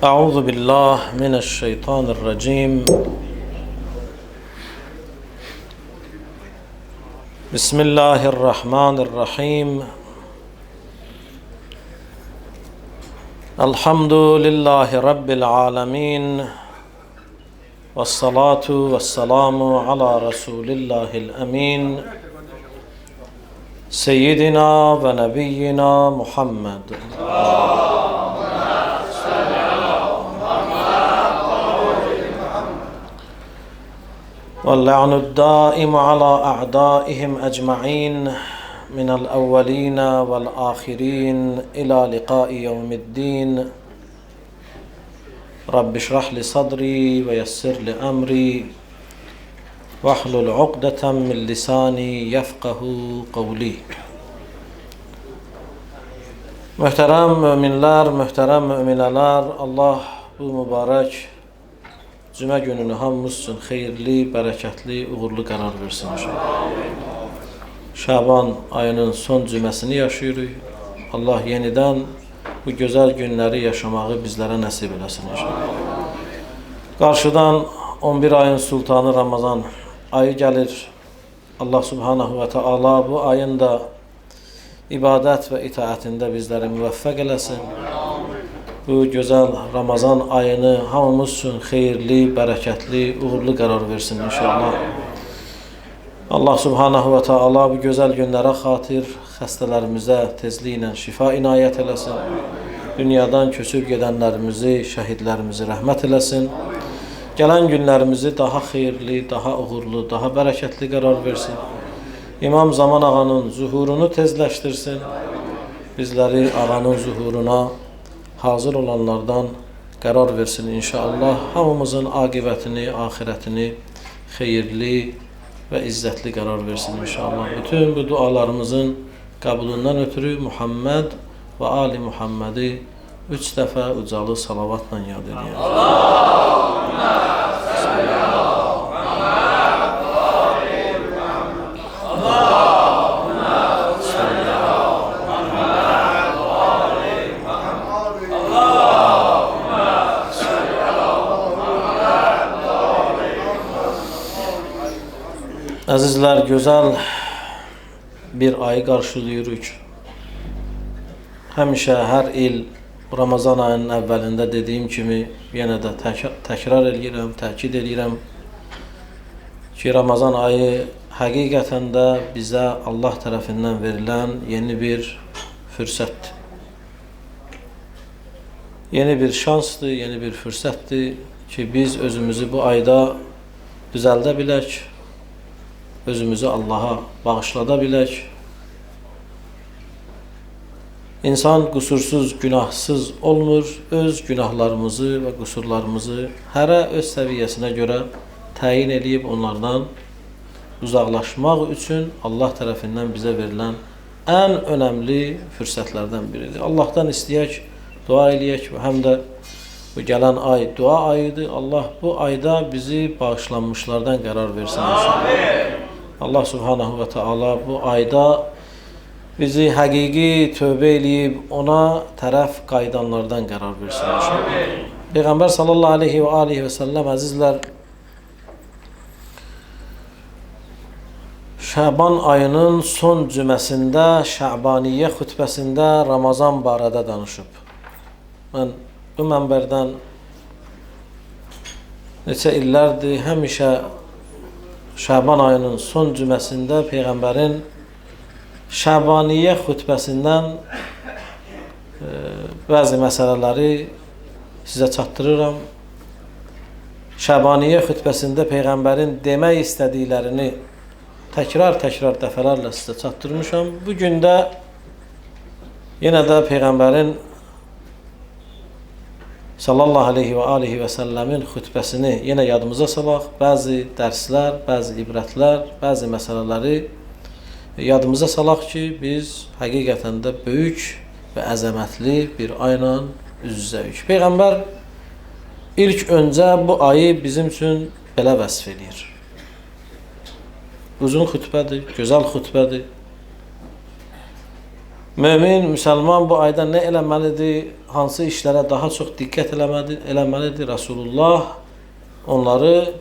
أعوذ بالله من الشيطان الرجيم. بسم الله الرحمن الرحيم. الحمد لله رب العالمين، والصلاة والسلام على رسول الله الأمين سيدنا ونبينا محمد. واللعن الدائم على أعدائهم أجمعين من الأولين والآخرين إلى لقاء يوم الدين. رب اشرح لي صدري ويسر لي أمري واحلل عقدة من لساني يفقه قولي. Möhtərəm müminlər, möhtərəm müminələr, Allah bu mübarək Cümə gününü hamımız üçün xeyirli, bərəkətli, uğurlu qərar versin inşallah. Şaban ayının son cüməsini yaşayırıq. Allah yenidən bu gözəl günləri yaşamağı bizlərə nəsib eləsin inşallah. Qarşıdan 11 ayın sultanı Ramazan ayı gəlir. Allah subhanahu və teala bu ayın da ibadət və itaətində bizləri müvəffəq eləsin. Bu gözəl Ramazan ayını hamımız üçün xeyirli, bərəkətli, uğurlu qərar versin inşallah. Allah subhanahu və teala bu gözəl günlərə xatir xəstələrimizə tezliklə şifa inayət eləsin. Dünyadan köçüb gedənlərimizi, şəhidlərimizi rəhmət eləsin. Gələn günlərimizi daha xeyirli, daha uğurlu, daha bərəkətli qərar versin. İmam Zaman ağanın zuhurunu tezləşdirsin. Bizləri ağanın zuhuruna hazır olanlardan qərar versin inşallah. Hamımızın aqibətini, ahirətini xeyirli və izzətli qərar versin inşallah. Bütün bu dualarımızın qəbulundan ötürü Muhammed və Ali Muhammedi 3 dəfə ucalı salavatla yad edin. Əzizlər, gözəl bir ayı qarşılayırıq. Həmişə hər il Ramazan ayının əvvəlində dediyim kimi yenə də təkrar edirəm, təkid edirəm ki, Ramazan ayı həqiqətən də bizə Allah tərəfindən verilən yeni bir fürsətdir. Yeni bir şansdır, yeni bir fürsətdir ki, biz özümüzü bu ayda düzəldə bilək, özümüzü Allaha bağışlada bilək. İnsan qusursuz, günahsız olmur. Öz günahlarımızı və qusurlarımızı hərə öz səviyyəsinə görə təyin edib onlardan uzaqlaşmaq üçün Allah tərəfindən bizə verilən ən önəmli fürsətlərdən biridir. Allahdan istəyək, dua eləyək və həm də bu gələn ay dua ayıdır. Allah bu ayda bizi bağışlanmışlardan qərar versin inşallah. Allah subhanahu və teala bu ayda bizi həqiqi tövbə eləyib ona tərəf qayıdanlardan qərar versin inşallah. Peyğəmbər sallallahu aleyhi və aleyhi və səlləm, əzizlər, Şaban ayının son cüməsində, Şəbaniyyə xütbəsində Ramazan barədə danışıb. Mən bu mənbərdən neçə illərdir həmişə Şaban ayının son cüməsində Peyğəmbərin Şəbaniyyə xütbəsindən bəzi məsələləri sizə çatdırıram. Şəbaniyyə xütbəsində Peyğəmbərin demək istədiklərini təkrar dəfələrlə sizə çatdırmışam. Bu gün də yenə də Peyğəmbərin sallallahu aleyhi və aleyhi və səlləmin xütbəsini yenə yadımıza salaq. Bəzi dərslər, bəzi ibrətlər, bəzi məsələləri yadımıza salaq ki, biz həqiqətən də böyük və əzəmətli bir ayla üz-üzəyik. Peyğəmbər ilk öncə bu ayı bizim üçün belə vəsf edir. Uzun xütbədir, gözəl xütbədir. Mömin, müsəlman bu ayda nə eləməlidir? Hansı işlərə daha çox diqqət eləməlidir? Rasulullah onları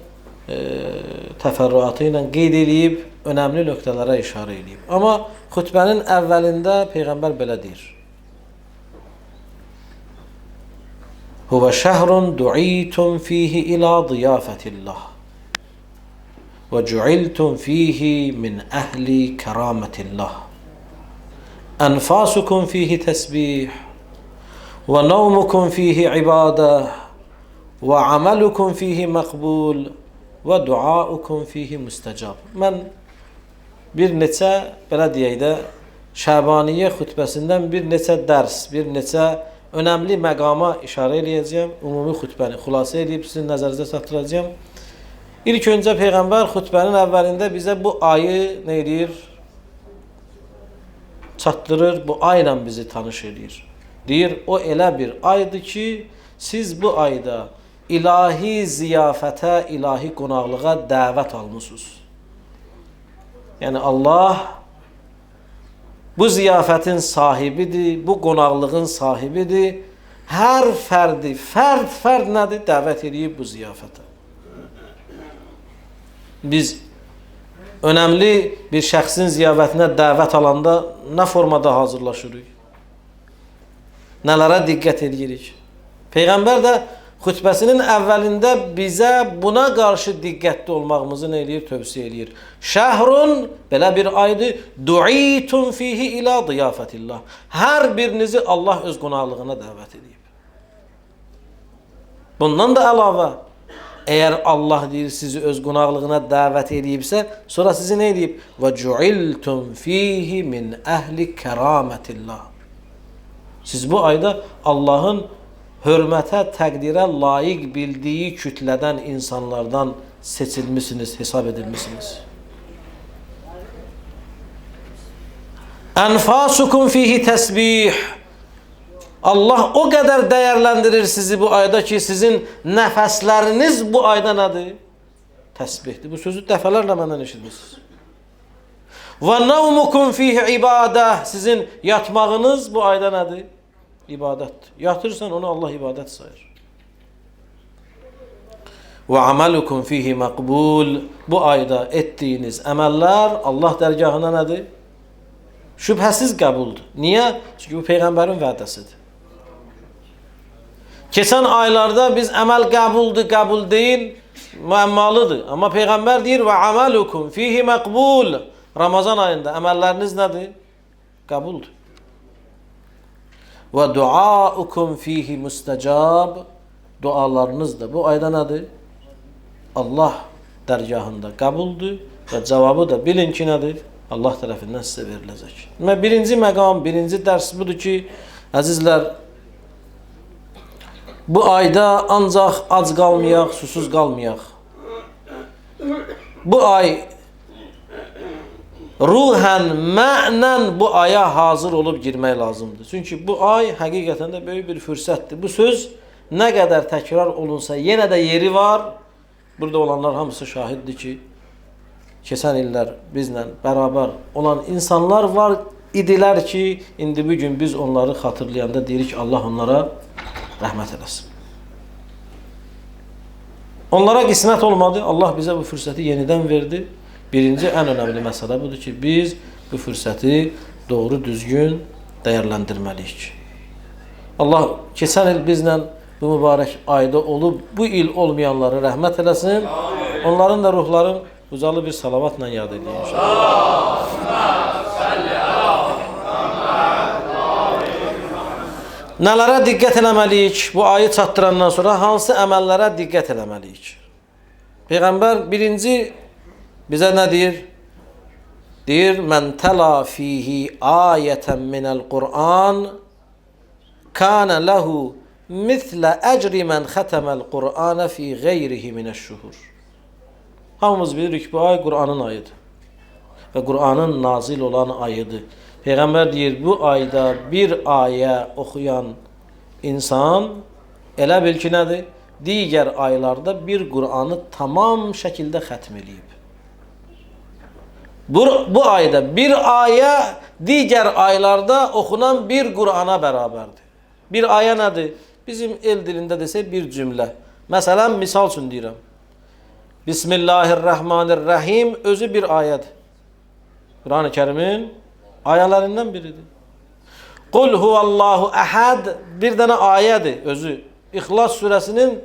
təfərrüatı ilə qeyd edib, önəmli nöqtələrə işarə edib. Amma xutbənin əvvəlində Peyğəmbər belə deyir. Huvə şəhrun du'itum fihi ila ziyafətillah və cu'iltum fihi min əhli kəramatillah. أنفاسكم فيه تسبيح ونومكم فيه عبادة وعملكم فيه مقبول ودعاؤكم فيه مستجاب. Mən bir neçə, belə deyək də, Şəbaniyyə xutbəsindən bir neçə dərs, bir neçə önəmli məqama işarə eləyəcəm. Ümumi xutbəni xülasə edib sizin nəzərinizə çatdıracağım. İlk öncə Peyğəmbər xutbənin əvvəlində bizə bu ayı nə edir? Çatdırır, bu ayla bizi tanış edir. Deyir, o elə bir aydır ki, siz bu ayda ilahi ziyafətə, ilahi qonaqlığa dəvət almışsınız. Yəni Allah bu ziyafətin sahibidir, bu qonaqlığın sahibidir. Hər fərdi, fərd nədir? Dəvət edib bu ziyafətə. Biz önəmli bir şəxsin ziyafətinə dəvət alanda nə formada hazırlaşırıq? Nələrə diqqət edirik? Peyğəmbər də xutbəsinin əvvəlində bizə buna qarşı diqqətli olmağımızı nə eləyir? Tövsiyə eləyir. Şəhrun, belə bir aydır, du'itum fihi ila ziyafətillah. Hər birinizi Allah öz qonaqlığına dəvət edib. Bundan da əlavə, əgər Allah deyir sizi öz qonaqlığına dəvət edibsə, sonra sizi nə edib? Və cu'iltum fihi min əhli kəramatillah. Siz bu ayda Allahın hörmətə, təqdirə layiq bildiyi kütlədən, insanlardan seçilmişsiniz, hesab edilmişsiniz. Ənfasukum fihi təsbih. Allah o qədər dəyərləndirir sizi bu ayda ki, sizin nəfəsləriniz bu ayda nədir? Təsbihdir. Bu sözü dəfələrlə məndən eşitmişsiniz. Və nəvmukum fihi ibadə. Sizin yatmağınız bu ayda nədir? İbadətdir. Yatırsan onu Allah ibadət sayır. Və aməlukum fihi məqbul. Bu ayda etdiyiniz əməllər Allah dərgahına nədir? Şübhəsiz qəbuldur. Niyə? Çünki bu Peyğəmbərin vədəsidir. Keçən aylarda biz əməl qəbuldur, qəbul deyil, müəmmalıdır. Amma Peyğəmbər deyir, və əməlukum fihi məqbul. Ramazan ayında əməlləriniz nədir? Qəbuldur. Və duaukum fihi müstəcab. Dualarınız da bu ayda nədir? Allah dərgahında qəbuldur və cavabı da bilin ki, nədir? Allah tərəfindən sizə veriləcək. Birinci məqam, birinci dərs budur ki, əzizlər, bu ayda ancaq ac qalmayaq, susuz qalmayaq. Bu ay ruhən, mənən bu aya hazır olub girmək lazımdır. Çünki bu ay həqiqətən də böyük bir fürsətdir. Bu söz nə qədər təkrar olunsa, yenə də yeri var. Burada olanlar hamısı şahiddir ki, keçən illər bizlə bərabər olan insanlar var idilər ki, indi bugün biz onları xatırlayanda deyirik, Allah onlara rəhmət eləsin. Onlara qismət olmadı, Allah bizə bu fürsəti yenidən verdi. Birinci, ən önəmli məsələ budur ki, biz bu fürsəti doğru, düzgün dəyərləndirməliyik. Allah keçən il bizlə bu mübarək ayda olub, bu il olmayanları rəhmət eləsin. Onların da ruhların ucalı bir salavatla yad edin inşallah. Nələrə diqqət eləməliyik? Bu ayı çatdırandan sonra hansı əməllərə diqqət eləməliyik? Peyğəmbər birinci bizə nə deyir? Deyir, mən təla fihi ayətən minəl Qur'an kənə ləhu mithlə əcri mən xətəməl Qur'anə fi qeyrihi minəşşuhur. Hamımız bilirik, bu ay Qur'anın ayıdır. Və Qur'anın nazil olan ayıdır. Peyğəmbər deyir, bu ayda bir ayə oxuyan insan elə bil ki, nədir? Digər aylarda bir Qur'anı tamam şəkildə xətm eləyib. Bu ayda bir aya diğer aylarda okunan bir Kur'an'a beraberdir. Bir aya nedir? Bizim el dilinde dese bir cümle. Mesela misal için deyirəm. Bismillahirrahmanirrahim özü bir ayədir. Kur'an-ı Kerim'in ayələrindən biridir. Kul huvallahu ahad bir dənə ayədir özü. İxlas suresinin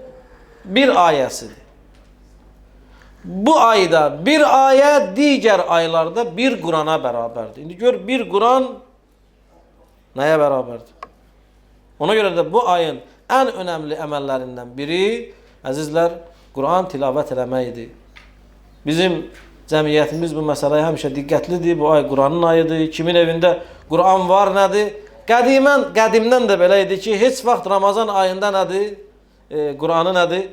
bir ayəsidir. Bu ayda bir ayə diğer aylarda bir Kur'an'a beraberdir. İndi gör bir Kur'an nəyə beraberdir? Ona göre de bu ayın en önemli əməllərindən biri əzizlər Kur'an tilavət eləməkdir. Bizim cəmiyyətimiz bu məsələyə həmişə diqqətlidir. Bu ay Kur'an'ın ayıdır. Kimin evində Kur'an var nədir? Qədimdən də belə idi ki, heç vaxt Ramazan ayında nədir? Kur'an'ı nədir?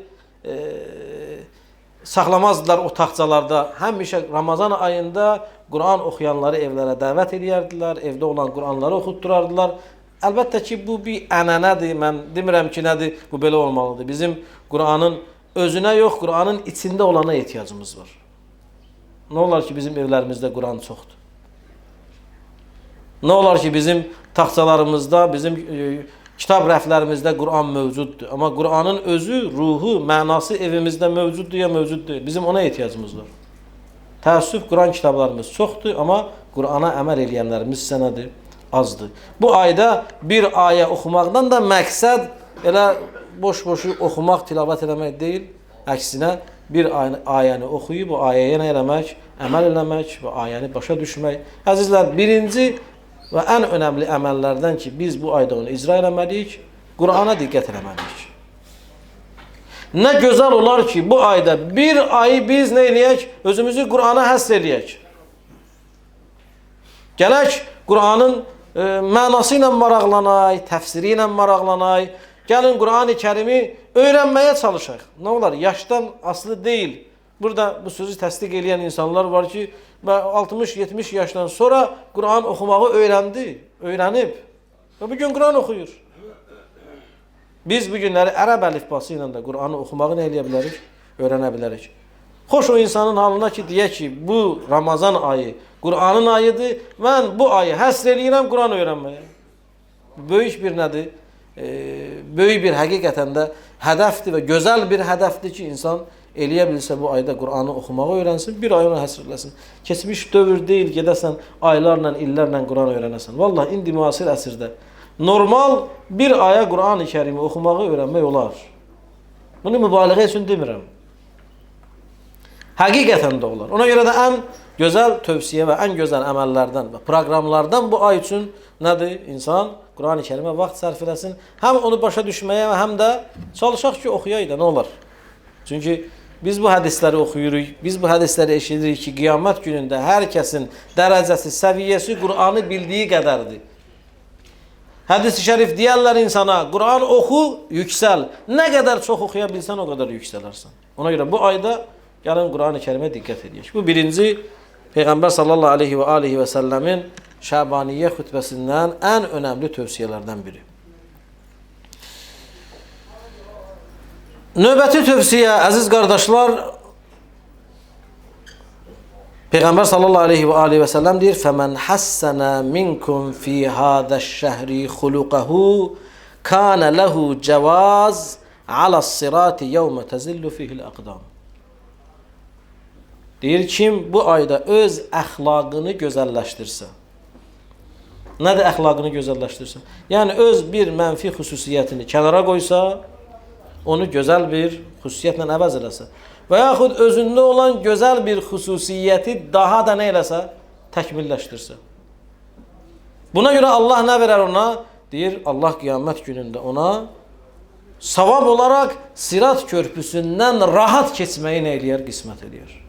Saxlamazdılar o taxtalarda. Həmişə Ramazan ayında Kur'an oxuyanları evlərə dəvət edərdilər. Evdə olan Kur'anları oxutturardılar. Əlbəttə ki, bu bir ənənədir. Mən demirəm ki, nədir? Bu belə olmalıdır. Bizim Kur'an'ın özünə yox, Kur'an'ın içində olana ehtiyacımız var. Nə olar ki, bizim evlərimizdə Kur'an çoxdur? Nə olar ki, bizim taxtalarımızda, bizim kitab rəflərimizdə Kur'an mövcuddur. Amma Kur'an'ın özü, ruhu, mənası evimizdə mövcuddur ya mövcud deyil. Bizim ona ehtiyacımız var. Təəssüf, Kur'an kitablarımız çoxdur, amma Kur'an'a əməl edənlərimiz isə nədir? Azdır. Bu ayda bir ayə oxumaqdan da məqsəd elə boş-boşu oxumaq, tilavət eləmək deyil. Əksinə bir ayəni oxuyub bu ayəyə nə eləmək? Əməl eləmək və ayəni başa düşmək. Əzizlər, birinci və ən önəmli əməllərdən ki, biz bu ayda onu icra eləməliyik, Kur'an'a diqqət eləməliyik. Nə gözəl olar ki, bu ayda bir ayı biz nə eləyək? Özümüzü Kur'an'a həsr eləyək. Gələk, Kur'an'ın mənası ilə maraqlanay, təfsiri ilə maraqlanay. Gəlin Kur'an-ı Kerimi öyrənməyə çalışaq. Nə olar? Yaşdan asılı deyil. Burada bu sözü təsdiq edən insanlar var ki, 60-70 yaşdan sonra Kur'an oxumağı öyrənib. Və bugün Kur'an oxuyur. Biz bu günləri ərəb əlifbası ilə də Kur'an'ı oxumağı nə eləyə bilərik? Öyrənə bilərik. Xoş o insanın halına ki, deyək ki, bu Ramazan ayı Kur'an'ın ayıdır. Mən bu ayı həsr eləyirəm Kur'an öyrənməyə. Böyük bir nədir? Böyük bir həqiqətən də hədəfdir və gözəl bir hədəfdir ki, insan eləyə bilsə bu ayda Kur'an'ı oxumağı öyrənsin, bir ay ona həsr eləsin. Keçmiş dövr deyil, gedəsən aylarla, illərlə Kur'an öyrənəsən. Vallahi indi müasir əsrdə normal bir aya Kur'an-ı Kerimi oxumağı öyrənmək olar. Bunu mübaliğə üçün demirəm. Həqiqətən də olar. Ona görə də ən gözəl tövsiyə və ən gözəl əməllərdən və proqramlardan bu ay üçün nədir? İnsan Kur'an-ı Kerimə vaxt sərf eləsin. Həm onu başa düşməyə və həm də çalışaq ki, oxuyaq da nə olar? Çünki biz bu hədisləri oxuyuruq, biz bu hədisləri eşidirik ki, qiyamət günündə hər kəsin dərəcəsi, səviyyəsi Kur'an'ı bildiyi qədərdir. Hədis-i şərif deyərlər insana, Kur'an oxu, yüksəl. Nə qədər çox oxuya bilsən, o qədər yüksələrsən. Ona görə bu ayda gəlin Kur'an-ı Kerimə diqqət edək. Bu birinci Peyğəmbər sallallahu aleyhi və səlləmin Şəbaniyyə xütbəsindən ən önəmli tövsiyələrdən biri. Növbəti tövsiyə, əziz qardaşlar, Peyğəmbər sallallahu aleyhi və səlləm deyir, فَمَنْ حَسَّنَ مِنْكُمْ فِي هَذَا الشَّهْرِ خُلُقَهُ كَانَ لَهُ جَوَازٌ عَلَى الصِّرَاطِ يَوْمَ تَزِلُّ فِيهِ الْأَقْدَامُ. Deyir, kim bu ayda öz əxlaqını gözəlləşdirsə. Nədir əxlaqını gözəlləşdirsə? Yəni, öz bir mənfi xüsusiyyətini kənara qoysa, onu gözəl bir xüsusiyyətlə əvəz eləsə və yaxud özündə olan gözəl bir xüsusiyyəti daha da nə eləsə, təkmilləşdirsə. Buna görə Allah nə verər ona? Deyir, Allah qiyamət günündə ona savab olaraq Sirat körpüsündən rahat keçməyi nə eləyər? Qismət eləyər.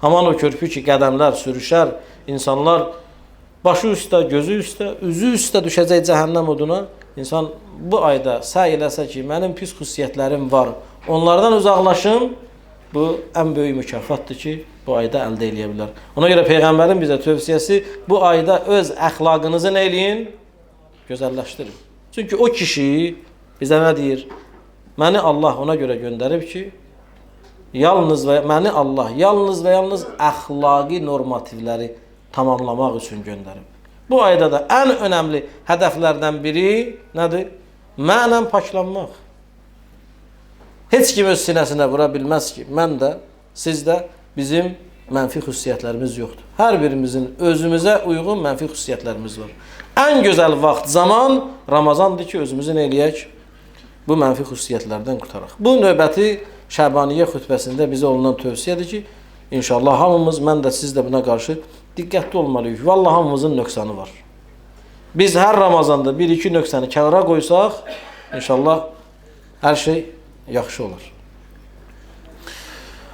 Haman o körpü ki, qədəmlər sürüşər, insanlar başı üstə, gözü üstə, üzü üstə düşəcək cəhənnəm oduna. İnsan bu ayda səy eləsə ki, mənim pis xüsusiyyətlərim var, onlardan uzaqlaşım, bu ən böyük mükafatdır ki, bu ayda əldə eləyə bilər. Ona görə Peyğəmbərin bizə tövsiyəsi bu ayda öz əxlaqınızı nə eləyin? Gözəlləşdirin. Çünki o kişi bizə nə deyir? Məni Allah ona görə göndərib ki, yalnız və məni Allah yalnız və yalnız əxlaqi normativləri tamamlamaq üçün göndərib. Bu ayda da ən önəmli hədəflərdən biri nədir? Mənən paklanmaq. Heç kim öz sinəsinə vura bilməz ki, mən də, siz də bizim mənfi xüsusiyyətlərimiz yoxdur. Hər birimizin özümüzə uyğun mənfi xüsusiyyətlərimiz var. Ən gözəl vaxt, zaman Ramazandır ki, özümüzü nə eləyək? Bu mənfi xüsusiyyətlərdən qurtaraq. Bu növbəti Şəbaniyyə xütbəsində bizə olunan tövsiyədir ki, inşallah hamımız, mən də siz də buna qarşı diqqətli olmalıyıq. Vallahi hamımızın nöqsanı var. Biz hər Ramazanda bir-iki nöqsanı kənara qoysaq, inşallah hər şey yaxşı olur.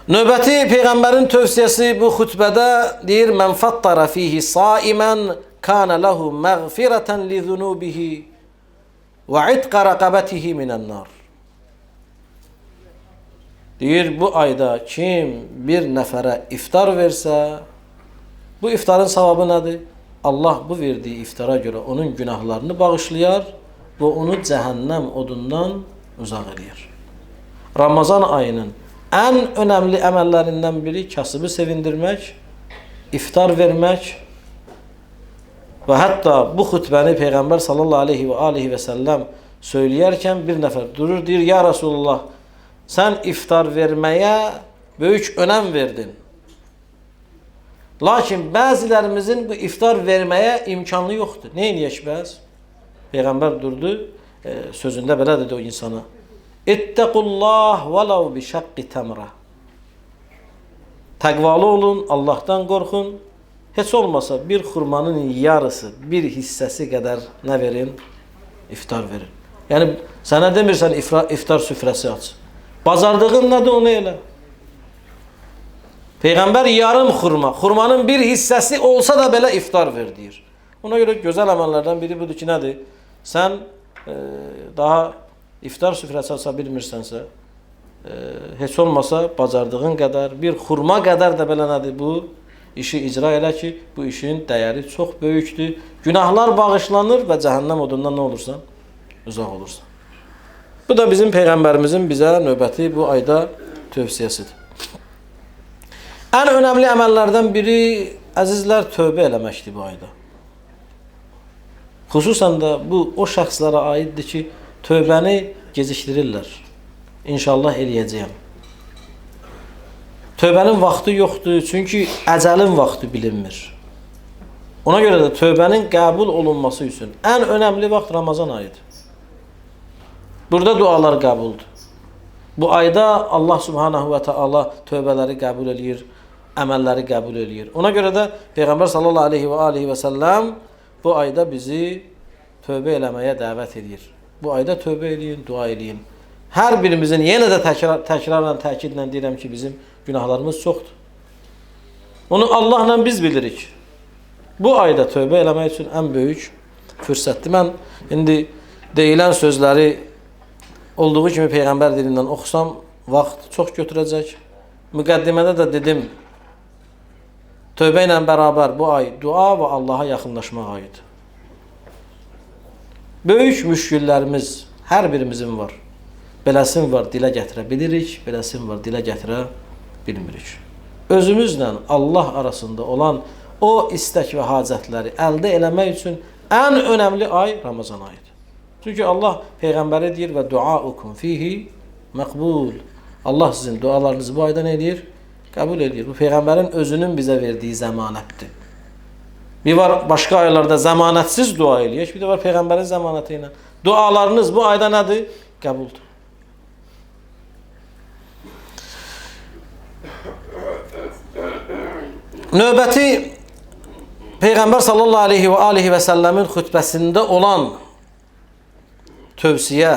Növbəti Peyğəmbərin tövsiyəsi bu xütbədə deyir, mən fattara fihi saimən kana lahu məğfirətən li zunubihi və itqa rəqabatihi minən nar. Deyir, bu ayda kim bir nəfərə iftar versə, bu iftarın savabı nədir? Allah bu verdiyi iftara görə onun günahlarını bağışlayar və onu cəhənnəm odundan uzaq eləyər. Ramazan ayının ən önəmli əməllərindən biri kasıbı sevindirmək, iftar vermək və hətta bu xütbəni Peyğəmbər sallallahu aleyhi və səlləm söyləyərkən bir nəfər durur, deyir, ya Rasulullah, sən iftar verməyə böyük önəm verdin. Lakin bəzilərimizin bu iftar verməyə imkanı yoxdur. Nə eləyək bəz? Peyğəmbər durdu, sözündə belə dedi o insana. İttəqullah vələv bi şəqqi təmrə. Təqvalı olun, Allahdan qorxun. Heç olmasa bir xurmanın yarısı, bir hissəsi qədər nə verin? İftar verin. Yəni, sənə demirsən iftar süfrəsi aç. Bazardığın nədir, onu elə. Peyğəmbər yarım xurma, xurmanın bir hissəsi olsa da belə iftar ver, deyir. Ona görə gözəl əməllərdən biri budur ki, nədir? Sən daha iftar süfrəsi aça bilmirsənsə, heç olmasa bacardığın qədər, bir xurma qədər də belə nədir bu? İşi icra elə ki, bu işin dəyəri çox böyükdür. Günahlar bağışlanır və cəhənnəm odundan nə olursan? Uzaq olursan. Bu da bizim Peyğəmbərimizin bizə növbəti bu ayda tövsiyəsidir. Ən önəmli əməllərdən biri, əzizlər, tövbə eləməkdir bu ayda. Xüsusən də bu o şəxslərə aiddir ki, tövbəni gecikdirirlər. İnşallah eləyəcəyəm. Tövbənin vaxtı yoxdur, çünki əcəlin vaxtı bilinmir. Ona görə də tövbənin qəbul olunması üçün ən önəmli vaxt Ramazan ayıdır. Burada dualar qəbuldur. Bu ayda Allah subhanahu və teala tövbələri qəbul eləyir, əməlləri qəbul eləyir. Ona görə də Peyğəmbər sallallahu aleyhi və səlləm bu ayda bizi tövbə eləməyə dəvət edir. Bu ayda tövbə eləyin, dua eləyin. Hər birimizin, yenə də təkrarla, təkidlə deyirəm ki, bizim günahlarımız çoxdur. Onu Allahla biz bilirik. Bu ayda tövbə eləmək üçün ən böyük fürsətdir. Mən indi deyilən sözləri olduğu kimi Peyğəmbər dilindən oxusam, vaxt çox götürəcək. Müqəddimədə də dedim, tövbə ilə bərabər bu ay dua və Allaha yaxınlaşmaq ayıdır. Böyük müşkillərimiz hər birimizin var. Beləsin var, dilə gətirə bilirik, beləsin var, dilə gətirə bilmirik. Özümüzlə Allah arasında olan o istək və hacətləri əldə eləmək üçün ən önəmli ay Ramazan ayıdır. Çünki Allah Peyğəmbəri deyir və duaukum fihi məqbul. Allah sizin dualarınızı bu ayda nə edir? Qəbul edir. Bu Peyğəmbərin özünün bizə verdiyi zəmanətdir. Bir var başqa aylarda zəmanətsiz dua eləyək, bir də var Peyğəmbərin zəmanəti ilə. Dualarınız bu ayda nədir? Qəbuldur. Növbəti Peyğəmbər sallallahu aleyhi və səlləmin xütbəsində olan tövsiyə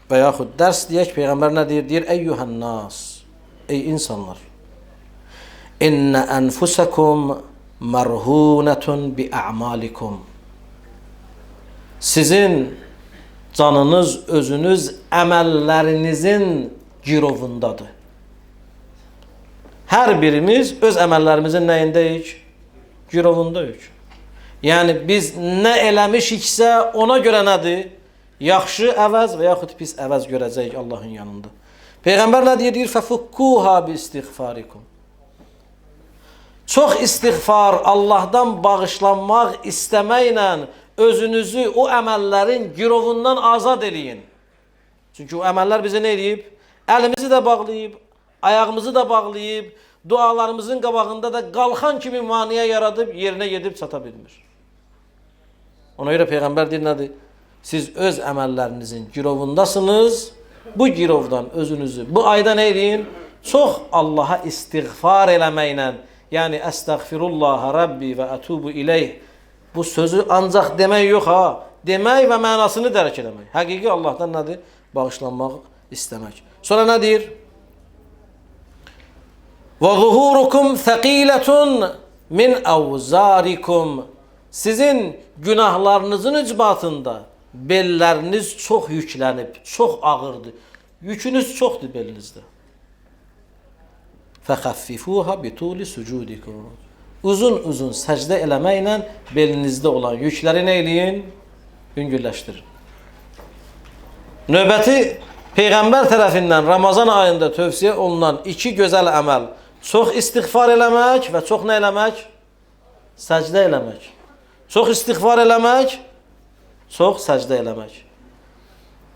və yaxud dərs deyək, Peyğəmbər nə deyir? Deyir, əyyuhən nas, ey insanlar, İnnə ənfusəkum mərhunətun bi ə'malikum. Sizin canınız, özünüz əməllərinizin girovundadır. Hər birimiz öz əməllərimizin nəyindəyik? Girovundayıq. Yəni biz nə eləmişiksə ona görə nədir? Yaxşı əvəz və yaxud pis əvəz görəcəyik Allahın yanında. Peyğəmbər nə deyir? Deyir, fəfukkuha bi istiğfarikum. Çox istiğfar, Allahdan bağışlanmaq istəməklə özünüzü o əməllərin girovundan azad eləyin. Çünki o əməllər bizə nə eləyib? Əlimizi də bağlayıb, ayağımızı da bağlayıb, dualarımızın qabağında da qalxan kimi maniyə yaradıb, yerinə gedib çata bilmir. Ona görə Peyğəmbər deyir, nədir? Siz öz əməllərinizin girovundasınız, bu girovdan özünüzü bu ayda nə eləyin? Çox Allaha istiğfar eləməklə, yəni əstəğfirullah Rabbi və ətubu ileyh. Bu sözü ancaq demək yox ha, demək və mənasını dərk eləmək. Həqiqi Allahdan nədir? Bağışlanmaq istəmək. Sonra nə deyir? Və zuhurukum thəqilətun min əvzarikum. Sizin günahlarınızın icbatında belləriniz çox yüklənib, çox ağırdır. Yükünüz çoxdur belinizdə. Fəxəffifuha bituli sucudikum. Uzun səcdə eləməklə belinizdə olan yükləri nə eləyin? Yüngülləşdirin. Növbəti Peyğəmbər tərəfindən Ramazan ayında tövsiyə olunan iki gözəl əməl. Çox istiğfar eləmək və çox nə eləmək? Səcdə eləmək. Çox istiğfar eləmək, çox səcdə eləmək.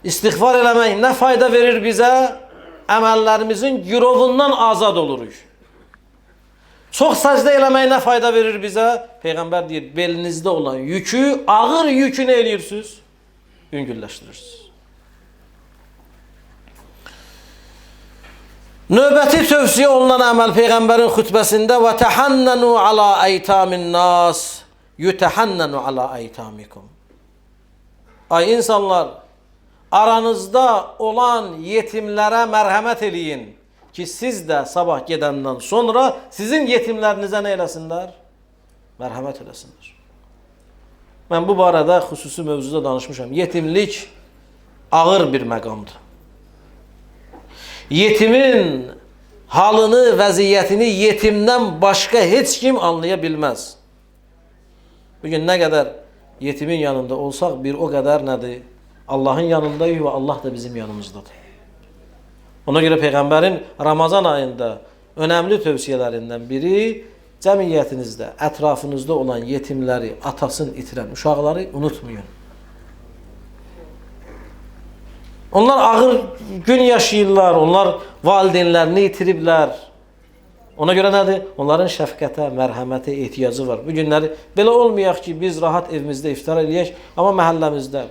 İstiğfar eləmək nə fayda verir bizə? Əməllərimizin girovundan azad oluruq. Çox səcdə eləmək nə fayda verir bizə? Peyğəmbər deyir, belinizdə olan yükü, ağır yükü nə eləyirsiniz? Yüngülləşdirirsiniz. Növbəti tövsiyə olunan əməl Peyğəmbərin xütbəsində və təhənnənu alə eytamin nas yutəhənnənu alə eytamikum. Ay insanlar, aranızda olan yetimlərə mərhəmət eləyin ki, siz də sabah gedəndən sonra sizin yetimlərinizə nə eləsinlər? Mərhəmət eləsinlər. Mən bu barədə xüsusi mövzuda danışmışam. Yetimlik ağır bir məqamdır. Yetimin halını, vəziyyətini yetimdən başqa heç kim anlaya bilməz. Bugün nə qədər yetimin yanında olsaq bir o qədər nədir? Allahın yanındayıq və Allah da bizim yanımızdadır. Ona görə Peyğəmbərin Ramazan ayında önəmli tövsiyələrindən biri cəmiyyətinizdə, ətrafınızda olan yetimləri, atasını itirən uşaqları unutmayın. Onlar ağır gün yaşayırlar, onlar valideynlərini itiriblər. Ona görə nədir? Onların şəfqətə, mərhəmətə ehtiyacı var. Bu günləri belə olmayaq ki, biz rahat evimizdə iftar eləyək, amma məhəlləmizdə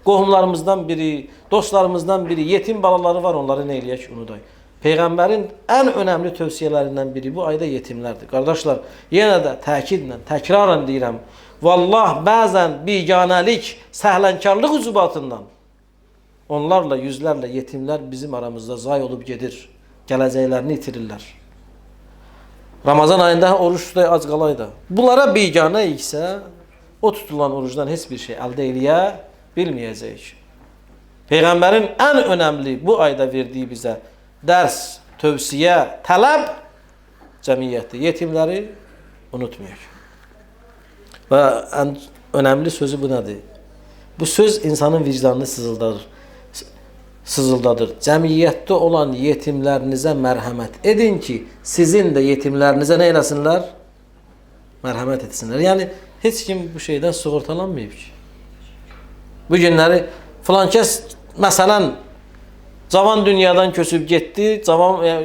qohumlarımızdan biri, dostlarımızdan biri, yetim balaları var, onları nə eləyək, unudaq. Peyğəmbərin ən önəmli tövsiyələrindən biri bu ayda yetimlərdir. Qardaşlar, yenə də təkidlə, təkrarən deyirəm, vallah bəzən biganəlik, səhlənkarlıq ucubatından onlarla, yüzlərlə yetimlər bizim aramızda zay olub gedir, gələcəklərini itirirlər. Ramazan ayında oruç tutay, ac qalaydı. Bunlara biganə isə o tutulan orucdan heç bir şey əldə eləyə bilməyəcəyik. Peyğəmbərin ən önəmli bu ayda verdiyi bizə dərs, tövsiyə, tələb cəmiyyətdir. Yetimləri unutmayaq. Və ən önəmli sözü bu nədir? Bu söz insanın vicdanını sızıldadır. Cəmiyyətdə olan yetimlərinizə mərhəmət edin ki, sizin də yetimlərinizə nə eləsinlər? Mərhəmət etsinlər. Yəni, heç kim bu şeydən sığortalanmayıb ki. Bu günləri filan kəs, məsələn, cavan dünyadan köçüb getdi,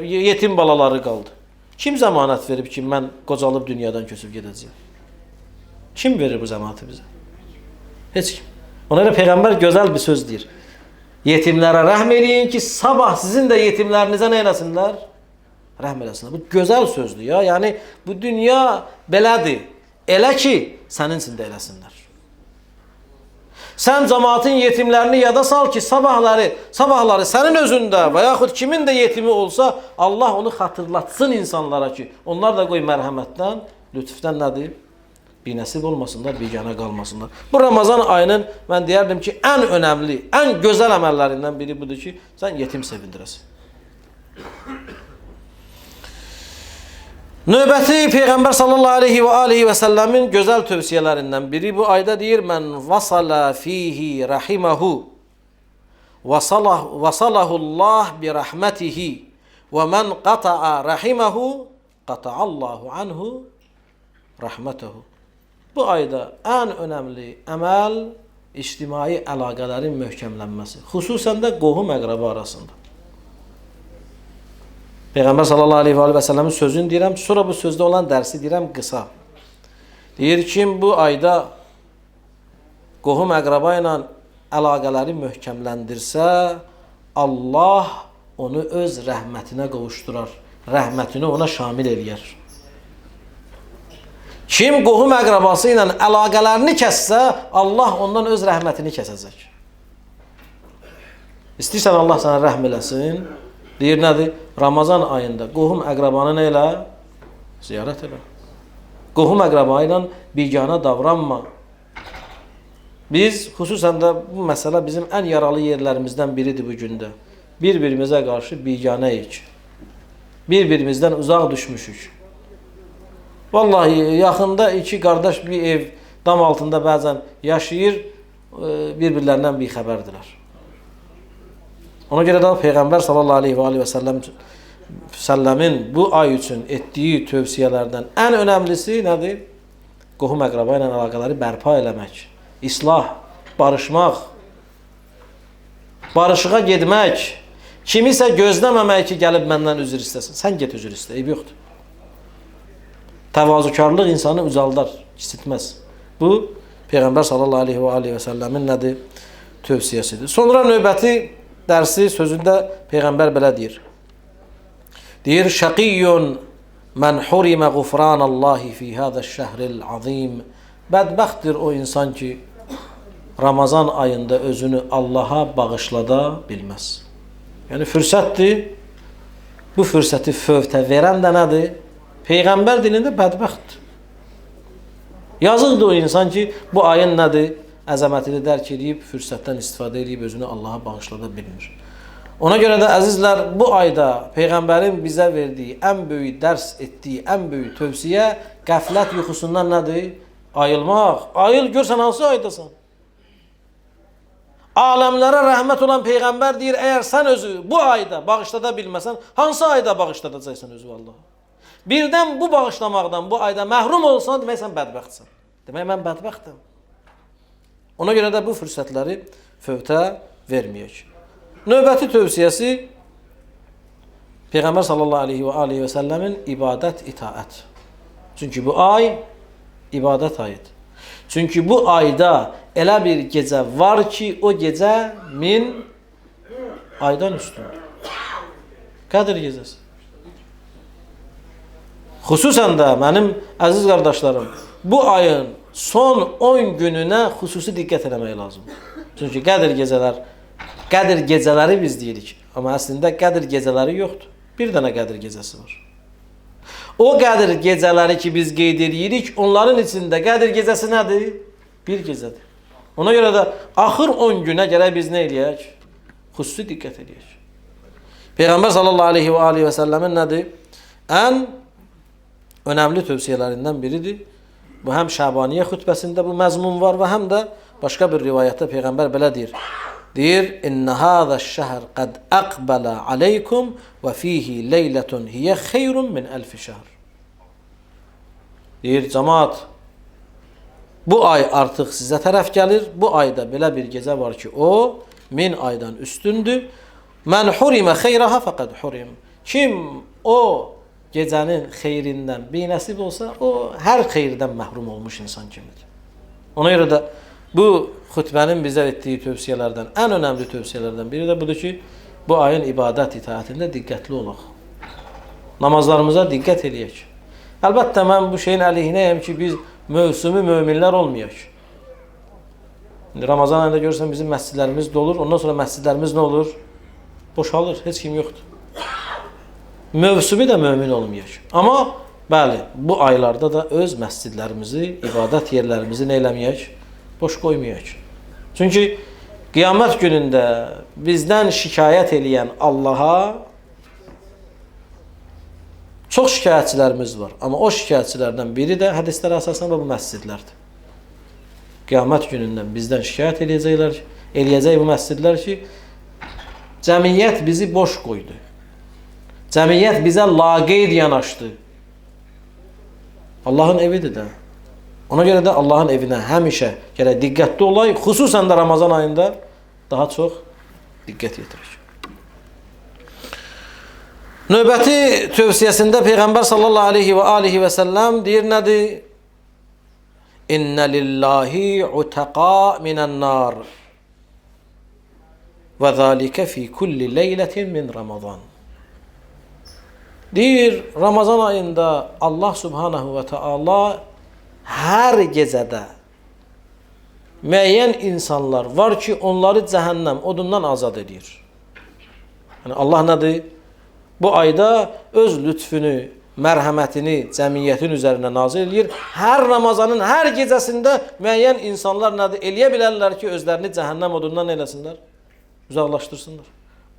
yetim balaları qaldı. Kim zəmanət verib ki, mən qocalıb dünyadan köçüb gedəcəyim? Kim verir bu zəmanəti bizə? Heç kim. Ona görə Peyğəmbər gözəl bir söz deyir. Yetimlərə rəhm eləyin ki, sabah sizin də yetimlərinizə nə eləsinlər? Rəhm eləsinlər. Bu gözəl sözdür ya. Yəni, bu dünya belədir. Elə ki, sənin üçün də eləsinlər. Sən cəmaatın yetimlərini yada sal ki, sabahları sənin özündə və yaxud kimin də yetimi olsa, Allah onu xatırlatsın insanlara ki, onlar da qoy mərhəmətdən, lütfdən nədir? Bir nəsib olmasınlar, biganə qalmasınlar. Bu Ramazan ayının mən deyərdim ki, ən önəmli, ən gözəl əməllərindən biri budur ki, sən yetim sevindirəsin. Növbəti Peyğəmbər sallallahu aleyhi və səlləmin gözəl tövsiyələrindən biri bu ayda deyir, mən vasala fihi rahiməhu vasalahullah bi rahmetihi ve men qata'a rahimehu qata'allahu anhu rahmetehu. Bu ayda en önemli emel ictimai əlaqələrin möhkəmlənməsi. Xüsusən də qohum əqrəba arasında. Peyğəmbər sallallahu aleyhi və səlləmin sözünü deyirəm, sonra bu sözdə olan dərsi deyirəm qısa. Deyir ki, bu ayda qohum əqrəba ilə əlaqələri möhkəmləndirsə, Allah onu öz rəhmətinə qovuşdurar. Rəhmətini ona şamil eləyər. Kim qohum əqrəbası ilə əlaqələrini kəssə, Allah ondan öz rəhmətini kəsəcək. İstəyirsən Allah sənə rəhm eləsin. Deyir nədir? Ramazan ayında qohum əqrəbanı nə elə? Ziyarət elə. Qohum əqrəba ilə biganə davranma. Biz, xüsusən də bu məsələ bizim ən yaralı yerlərimizdən biridir bu gündə. Bir-birimizə qarşı biganəyik. Bir-birimizdən uzaq düşmüşük. Vallahi yaxında iki qardaş bir ev dam altında bəzən yaşayır, bir-birlərindən bir xəbərdilər. Ona görə də Peyğəmbər sallallahu aleyhi və səlləmin bu ay üçün etdiyi tövsiyələrdən ən önəmlisi nədir? Qohum əqrəba ilə əlaqələri bərpa eləmək, islah, barışmaq, barışığa getmək, kimisə gözləməmək ki, gəlib məndən üzr istəsin. Sən get üzr istə, eyb yoxdur. Təvazukarlıq insanı ucaldar, kiçiltməz. Bu, Peyğəmbər sallallahu aleyhi və səlləmin nədir? Tövsiyəsidir. Sonra növbəti dərsi sözündə Peyğəmbər belə deyir. Deyir, şəqiyyun mən hurimə qufranallahi fi hədəş şəhril azim. Bədbəxtdir o insan ki, Ramazan ayında özünü Allaha bağışlada bilməz. Yəni, fürsətdir. Bu fürsəti fövtə verən də nədir? Peyğəmbər dilində bədbəxtdir. Yazıqdır o insan ki, bu ayın nədir? Əzəmətini dərk edib, fürsətdən istifadə edib, özünü Allaha bağışlada bilmir. Ona görə də əzizlər, bu ayda Peyğəmbərin bizə verdiyi, ən böyük dərs etdiyi, ən böyük tövsiyə qəflət yuxusundan nədir? Ayılmaq. Ayıl, görsən hansı aydasan? Aləmlərə rəhmət olan Peyğəmbər deyir, əgər sən özü bu ayda bağışlada bilməsən, hansı ayda bağışladacaqsan özü Allaha? Birdən bu bağışlamaqdan, bu ayda məhrum olsan, demək sən bədbəxtsən. Demək, mən bədbəxtəm. Ona görə də bu fürsətləri fövtə verməyək. Növbəti tövsiyəsi Peyğəmbər sallallahu aleyhi və səlləmin ibadət, itaət. Çünki bu ay ibadət ayıdır. Çünki bu ayda elə bir gecə var ki, o gecə 1000 aydan üstündür. Qədir gecəsi. Xüsusən də mənim əziz qardaşlarım, bu ayın son 10 gününə xüsusi diqqət eləmək lazımdır. Çünki qədir gecələri biz deyirik. Amma əslində qədir gecələri yoxdur. Bir dənə qədir gecəsi var. O qədir gecələri ki biz qeyd edirik, onların içində qədir gecəsi nədir? Bir gecədir. Ona görə də axır 10 günə gərək biz nə eləyək? Xüsusi diqqət eləyək. Peyğəmbər sallallahu aleyhi və səlləmin nədir? Ən önəmli tövsiyələrindən biridir. Bu həm Şabaniyyə xütbəsində bu məzmun var və həm də başqa bir rivayətdə Peyğəmbər belə deyir. Deyir, İnnə hədəş-şəhr qəd əqbələ aleykum və fihi leylətun hiyə xeyrun min əlfi şəhr. Deyir, cəmaat, bu ay artıq sizə tərəf gəlir. Bu ayda belə bir gecə var ki, o 1000 aydan üstündür. Mən hurimə xeyrəha fəqəd hurim. Kim o gecənin xeyrindən binəsib olsa, o hər xeyirdən məhrum olmuş insan kimidir. Ona görə də bu xütbənin bizə etdiyi tövsiyələrdən, ən önəmli tövsiyələrdən biri də budur ki, bu ayın ibadət itaətində diqqətli olaq. Namazlarımıza diqqət eləyək. Əlbəttə, mən bu şeyin əleyhinəyəm ki, biz mövsümü möminlər olmayaq. Ramazan ayında görürsən, bizim məscidlərimiz dolur, ondan sonra məscidlərimiz nə olur? Boşalır, heç kim yoxdur. Mövsümü də mömin olmayaq. Amma, bəli, bu aylarda da öz məscidlərimizi, ibadət yerlərimizi nə eləməyək? Boş qoymayaq. Çünki qiyamət günündə bizdən şikayət eləyən Allaha çox şikayətçilərimiz var. Amma o şikayətçilərdən biri də hədislərə əsasən bu məscidlərdir. Qiyamət günündən bizdən şikayət eləyəcək bu məscidlər ki, Cəmiyyət bizi boş qoydu. Cəmiyyət bizə laqeyd yanaşdı. Allahın evidir də. Ona görə də Allahın evinə həmişə gərək diqqətli olayıq. Xüsusən də Ramazan ayında daha çox diqqət yetirək. Növbəti tövsiyəsində Peyğəmbər sallallahu aleyhi və səlləm deyir nədir? İnnə lillahi utəqa minən nar və zəlikə fi kulli leylətin min Ramazan. Deyir, Ramazan ayında Allah subhanahu və teala hər gecədə müəyyən insanlar var ki, onları cəhənnəm odundan azad edir. Yəni, Allah nədir? Bu ayda öz lütfünü, mərhəmətini cəmiyyətin üzərinə nazil edir. Hər Ramazanın hər gecəsində müəyyən insanlar nədir? Eləyə bilərlər ki, özlərini cəhənnəm odundan eləsinlər, uzaqlaşdırsınlar.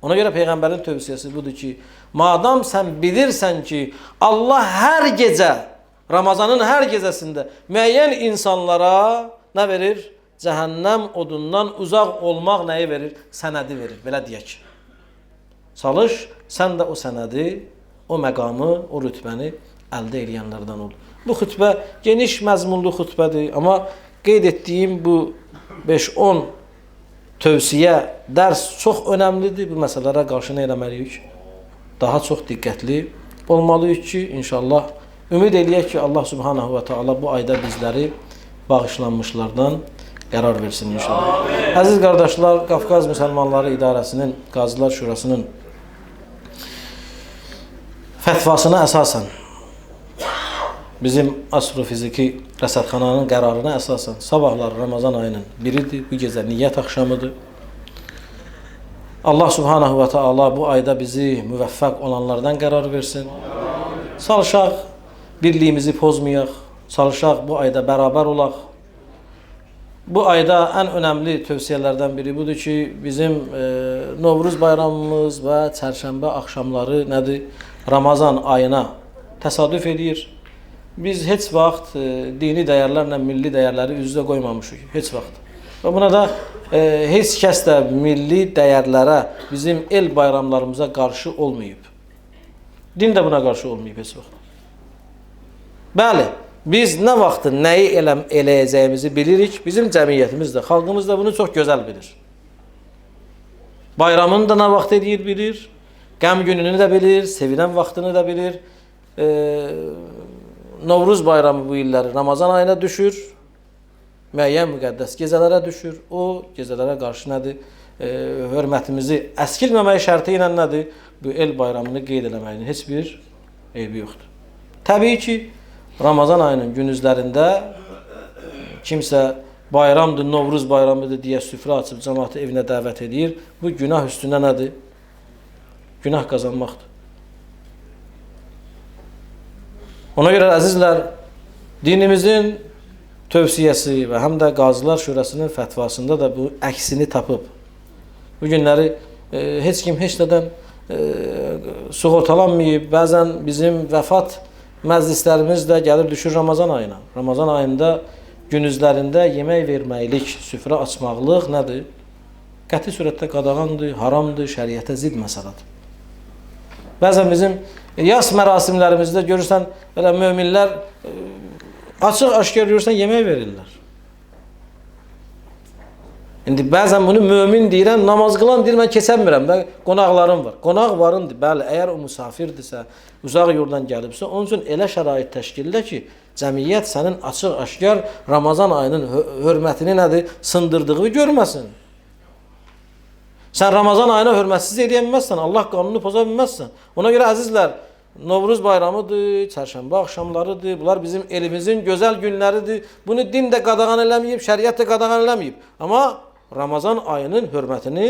Ona görə Peyğəmbərin tövsiyəsi budur ki, madam sən bilirsən ki, Allah hər gecə, Ramazanın hər gecəsində müəyyən insanlara nə verir? Cəhənnəm odundan uzaq olmaq nəyi verir? Sənədi verir, belə deyək. Çalış, sən də o sənədi, o məqamı, o rütbəni əldə edənlərdən ol. Bu xütbə geniş məzmunlu xütbədir, amma qeyd etdiyim bu 5-10 tövsiyə, dərs çox önəmlidir. Bu məsələlərə qarşı nə eləməliyik? Daha çox diqqətli olmalıyıq ki, inşallah ümid eləyək ki, Allah subhanahu və teala bu ayda bizləri bağışlanmışlardan qərar versin inşallah. Amin. Əziz qardaşlar, Qafqaz Müsəlmanları İdarəsinin, Qazılar Şurasının fətvasına əsasən, bizim astrofiziki rəsədxananın qərarına əsasən, sabahlar Ramazan ayının biridir, bu gecə niyyət axşamıdır. Allah subhanahu və teala bu ayda bizi müvəffəq olanlardan qərar versin. Çalışaq, birliyimizi pozmayaq, çalışaq bu ayda bərabər olaq. Bu ayda ən önəmli tövsiyələrdən biri budur ki, bizim Novruz bayramımız və çərşənbə axşamları nədir? Ramazan ayına təsadüf edir. Biz heç vaxt dini dəyərlərlə milli dəyərləri üz-üzə qoymamışıq, heç vaxt. Və buna da heç kəs də milli dəyərlərə, bizim el bayramlarımıza qarşı olmayıb. Din də buna qarşı olmayıb heç vaxt. Bəli, biz nə vaxt nəyi eləyəcəyimizi bilirik, bizim cəmiyyətimiz də, xalqımız da bunu çox gözəl bilir. Bayramını da nə vaxt edir, bilir, qəm gününü də bilir, sevinən vaxtını da bilir. Novruz bayramı bu illəri Ramazan ayına düşür, müəyyən müqəddəs gecələrə düşür. O gecələrə qarşı nədir? Hörmətimizi əskilməmək şərti ilə nədir? Bu el bayramını qeyd eləməyin heç bir eybi yoxdur. Təbii ki, Ramazan ayının günüzlərində kimsə bayramdır, Novruz bayramıdır deyə süfrə açıb cəmaatı evinə dəvət edir. Bu günah üstünə nədir? Günah qazanmaqdır. Ona görə əzizlər, dinimizin tövsiyəsi və həm də Qazılar Şurasının fətvasında da bu əksini tapıb. Bu günləri heç kim heç nədən sığortalanmayıb. Bəzən bizim vəfat məclislərimiz də gəlir düşür Ramazan ayına. Ramazan ayında günüzlərində yemək verməklik, süfrə açmaqlıq nədir? Qəti surətdə qadağandır, haramdır, şəriətə zidd məsələdir. Bəzən bizim yas mərasimlərimizdə görürsən, belə möminlər açıq-aşkar görürsən, yemək verirlər. İndi bəzən bunu mömin deyirəm, namaz qılan deyir, mən keçəmirəm, qonaqlarım var. Qonaq varındır, bəli, əgər o musafirdirsə, uzaq yoldan gəlibsə, onun üçün elə şərait təşkildə ki, cəmiyyət sənin açıq-aşkar Ramazan ayının hörmətini nədir, sındırdığı görməsin. Sən Ramazan ayına hörmətsiz edə bilməzsən, Allah qanunu poza bilməzsən. Ona görə əzizlər, Novruz bayramıdır, çərşənbə axşamlarıdır, bunlar bizim elimizin gözəl günləridir. Bunu din də qadağan eləməyib, şəriət də qadağan eləməyib. Amma Ramazan ayının hörmətini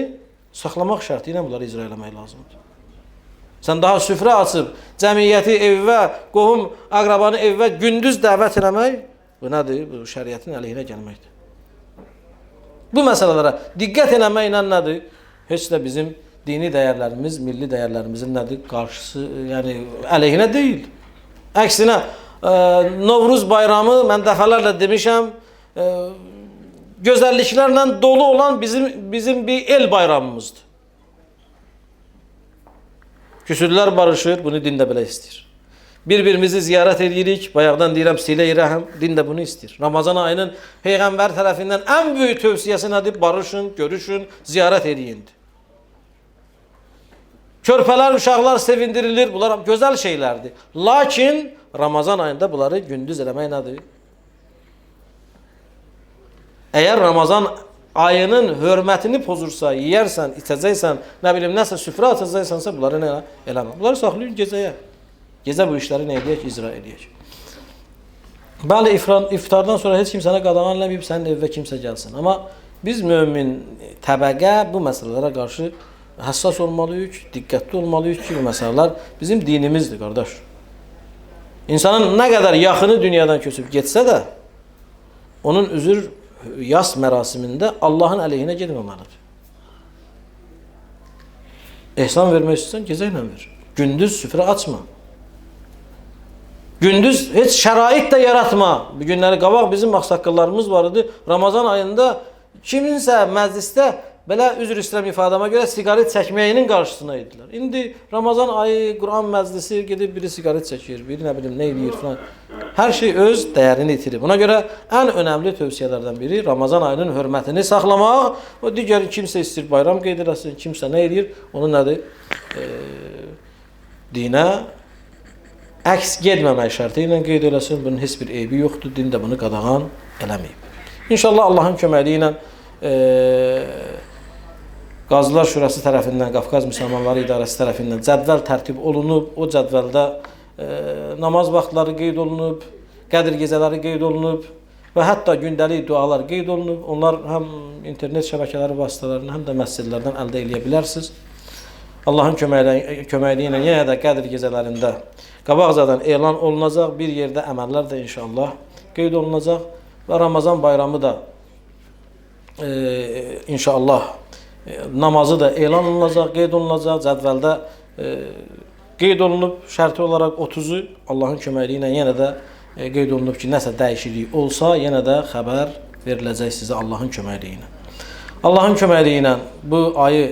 saxlamaq şərti ilə bunları icra eləmək lazımdır. Sən daha süfrə açıb, cəmiyyəti evvə, qohum, əqrabanı evvə gündüz dəvət eləmək, bu nədir? Bu şəriətin əleyhinə gəlməkdir. Bu məsələlərə diqqət eləməklə nədir? Heç də bizim dini dəyərlərimiz, milli dəyərlərimizin nədir? Qarşısı, yəni əleyhinə deyil. Əksinə, Novruz bayramı, mən dəfələrlə demişəm, gözəlliklərlə dolu olan bizim bir el bayramımızdır. Küsürlər barışır, bunu din də belə istəyir. Bir-birimizi ziyarət edirik, bayaqdan deyirəm, silə-i rəhəm, din də bunu istəyir. Ramazan ayının Peyğəmbər tərəfindən ən böyük tövsiyəsi nədir? Barışın, görüşün, ziyarət ediyindir. Körpələr, uşaqlar sevindirilir, bunlar gözəl şeylərdir. Lakin Ramazan ayında bunları gündüz eləmək nədir? Əgər Ramazan ayının hörmətini pozursa, yiyərsən, içəcəksən, nə bilim, nəsə süfrə açacaqsansa, bunları nə eləmə. Bunları saxlayın gecəyə. Gecə bu işləri nə edək? İcra edək. Bəli, iftardan sonra heç kimsənə qadağan eləməyib, sənin evə kimsə gəlsin. Amma biz mömin təbəqə bu məsələlərə qarşı həssas olmalıyıq, diqqətli olmalıyıq ki, bu məsələlər bizim dinimizdir, qardaş. İnsanın nə qədər yaxını dünyadan köçüb getsə də, onun üzür yas mərasimində Allahın əleyhinə getməməlidir. Ehsan vermək istəyirsən, gecə ilə ver. Gündüz süfrə açma. Gündüz heç şərait də yaratma. Bu günləri qabaq bizim ağsaqqallarımız var idi. Ramazan ayında kiminsə məclisdə belə üzr istəyirəm ifadəmə görə siqaret çəkməyinin qarşısına idilər. İndi Ramazan ayı, Quran məclisi gedib biri siqaret çəkir, biri nə bilim nə edir falan. Hər şey öz dəyərini itirir. Buna görə ən önəmli tövsiyələrdən biri Ramazan ayının hörmətini saxlamaq. O digər kimsə istəyir bayram qeyd eləsin, kimsə nə edir, onu nədir? Dinə əks getməmək şərti ilə qeyd eləsin. Bunun heç bir eybi yoxdur. Din də bunu qadağan eləməyib. İnşallah Allahın köməkliyi ilə Qazılar Şurası tərəfindən, Qafqaz Müsəlmanları İdarəsi tərəfindən cədvəl tərtib olunub. O cədvəldə namaz vaxtları qeyd olunub, Qədir gecələri qeyd olunub və hətta gündəlik dualar qeyd olunub. Onlar həm internet şəbəkələri vasitələrindən, həm də məscidlərdən əldə edə bilərsiniz. Allahın köməkliyi ilə yenə də Qədir gecələrində qabaqcadan elan olunacaq, bir yerdə əməllər də inşallah qeyd olunacaq və Ramazan bayramı da inşallah namazı da elan olunacaq, qeyd olunacaq, cədvəldə qeyd olunub, şərti olaraq 30-u Allahın köməkliyi ilə yenə də qeyd olunub ki, nəsə dəyişiklik olsa, yenə də xəbər veriləcək sizə Allahın köməkliyi ilə. Allahın köməkliyi ilə bu ayı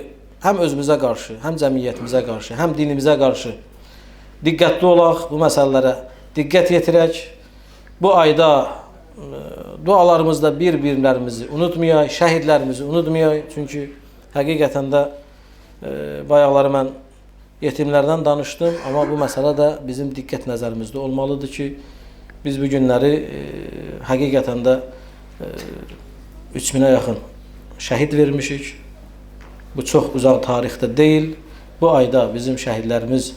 həm özümüzə qarşı, həm cəmiyyətimizə qarşı, həm dinimizə qarşı diqqətli olaq, bu məsələlərə diqqət yetirək. Bu ayda dualarımızda bir-birlərimizi unutmayaq, şəhidlərimizi unutmayaq. Çünki həqiqətən də bayaqları mən yetimlərdən danışdım, amma bu məsələ də bizim diqqət nəzərimizdə olmalıdır ki, biz bu günləri həqiqətən də 3000-ə yaxın şəhid vermişik. Bu çox uzaq tarixdə deyil. Bu ayda bizim şəhidlərimiz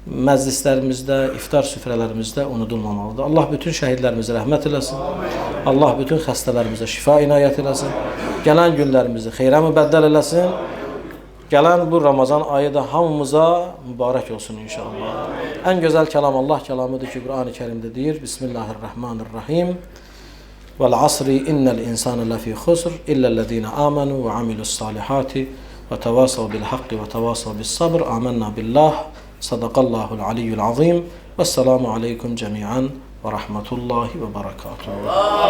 məclislərimizdə, iftar süfrələrimizdə unudulmamalıdır. Allah bütün şəhidlərimizə rəhmət eləsin. Allah bütün xəstələrimizə şifa inayət eləsin. Gələn günlərimizi xeyrə mübəddəl eləsin. Gələn bu Ramazan ayı da hamımıza mübarək olsun inşallah. Ən gözəl kəlam Allah kəlamıdır ki, Qur'an-ı Kərimdə deyir. Bismillahirrahmanirrahim. Vəl asri innəl insana ləfi xusr illellezina amanu və amilus salihati və təvasav bil haqqi və təvasav bis sabr. Amennə billah. Sadaqallahul aliyyul azim. Vəssalamu aleykum cəmiən və rahmetullahi və barakatuhu.